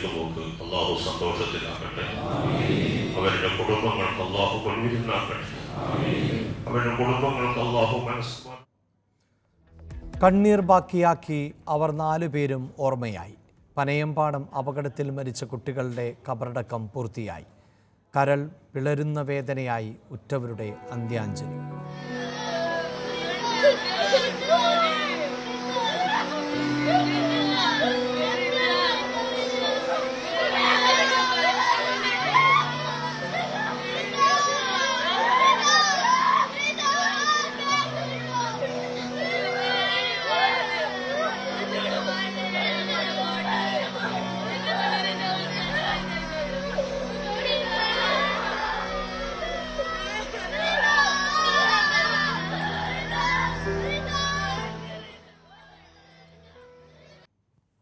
വിദേശത്തേക്ക് പോക്ക് അള്ളാഹു സന്തോഷത്തിലാക്കട്ടെ. അവരുടെ കുടുംബങ്ങൾക്ക് അള്ളാഹു കൊണ്ടുവരുന്നാക്കട്ടെ. അവരുടെ കുടുംബങ്ങൾക്ക് അള്ളാഹു മനസ്സ്. കണ്ണീർ ബാക്കിയാക്കി അവർ 4 പേരും ഓർമ്മയായി. പനയമ്പാടം അപകടത്തിൽ മരിച്ച കുട്ടികളുടെ ഖബറടക്കം പൂർത്തിയായി. കരൾ പിളരുന്ന വേദനയായി ഉറ്റവരുടെ അന്ത്യാഞ്ജലി.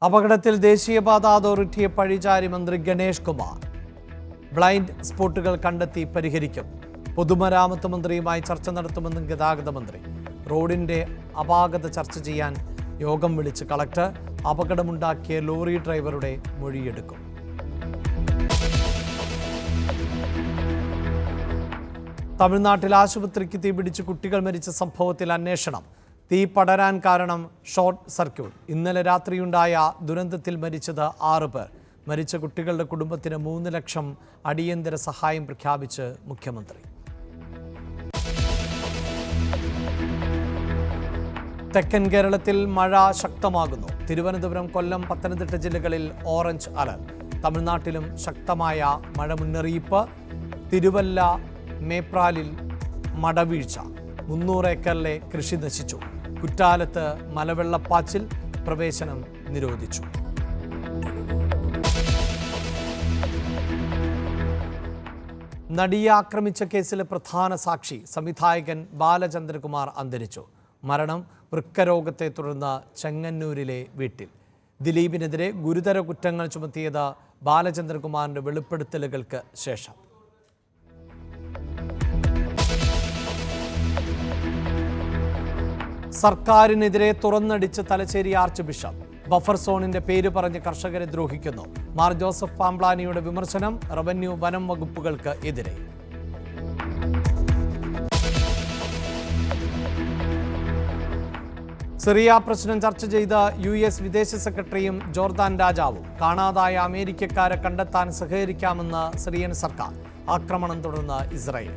അപകടത്തിൽ ദേശീയപാത അതോറിറ്റിയെ പഴിചാരി മന്ത്രി ഗണേഷ് കുമാർ. ബ്ലൈൻഡ് സ്പോട്ടുകൾ കണ്ടെത്തി പരിഹരിക്കും. പൊതുമരാമത്ത് മന്ത്രിയുമായി ചർച്ച നടത്തുമെന്നും ഗതാഗത മന്ത്രി. റോഡിന്റെ അപാകത ചർച്ച ചെയ്യാൻ യോഗം വിളിച്ച് കളക്ടർ. അപകടമുണ്ടാക്കിയ ലോറി ഡ്രൈവറുടെ മൊഴിയെടുക്കും. തമിഴ്നാട്ടിൽ ആശുപത്രിക്ക് തീപിടിച്ച് കുട്ടികൾ മരിച്ച സംഭവത്തിൽ അന്വേഷണം. തീ പടരാൻ കാരണം ഷോർട്ട് സർക്യൂട്ട്. ഇന്നലെ രാത്രിയുണ്ടായ ദുരന്തത്തിൽ മരിച്ചത് 6 പേർ. മരിച്ച കുട്ടികളുടെ കുടുംബത്തിന് 3 ലക്ഷം അടിയന്തര സഹായം പ്രഖ്യാപിച്ച് മുഖ്യമന്ത്രി. തെക്കൻ കേരളത്തിൽ മഴ ശക്തമാകുന്നു. തിരുവനന്തപുരം, കൊല്ലം, പത്തനംതിട്ട ജില്ലകളിൽ ഓറഞ്ച് അലർട്ട്. തമിഴ്നാട്ടിലും ശക്തമായ മഴ മുന്നറിയിപ്പ്. തിരുവല്ല, മേപ്രാലിൽ മടവീഴ്ച. 300 ഏക്കറിലെ കൃഷി നശിച്ചു. കുറ്റാലത്ത് മലവെള്ളപ്പാച്ചിൽ. പ്രവേശനം നിരോധിച്ചു. നടിയെ ആക്രമിച്ച കേസിലെ പ്രധാന സാക്ഷി സംവിധായകൻ ബാലചന്ദ്രകുമാർ അന്തരിച്ചു. മരണം വൃക്കരോഗത്തെ തുടർന്ന് ചെങ്ങന്നൂരിലെ വീട്ടിൽ. ദിലീപിനെതിരെ ഗുരുതര കുറ്റങ്ങൾ ചുമത്തിയത് ബാലചന്ദ്രകുമാറിന്റെ വെളിപ്പെടുത്തലുകൾക്ക് ശേഷം. സർക്കാരിനെതിരെ തുറന്നടിച്ച് തലശ്ശേരി ആർച്ച് ബിഷപ്പ്. ബഫർ സോണിന്റെ പേര് പറഞ്ഞ് കർഷകരെ ദ്രോഹിക്കുന്നു. മാർ ജോസഫ് പാംപ്ലാനിയുടെ വിമർശനം റവന്യൂ വനം വകുപ്പുകൾക്ക് എതിരെ. സിറിയ പ്രശ്നം ചർച്ച ചെയ്ത US വിദേശ സെക്രട്ടറിയും ജോർദാൻ രാജാവും. കാണാതായ അമേരിക്കക്കാരെ കണ്ടെത്താൻ സഹകരിക്കാമെന്ന് സിറിയൻ സർക്കാർ. ആക്രമണം തുടർന്ന് ഇസ്രായേൽ.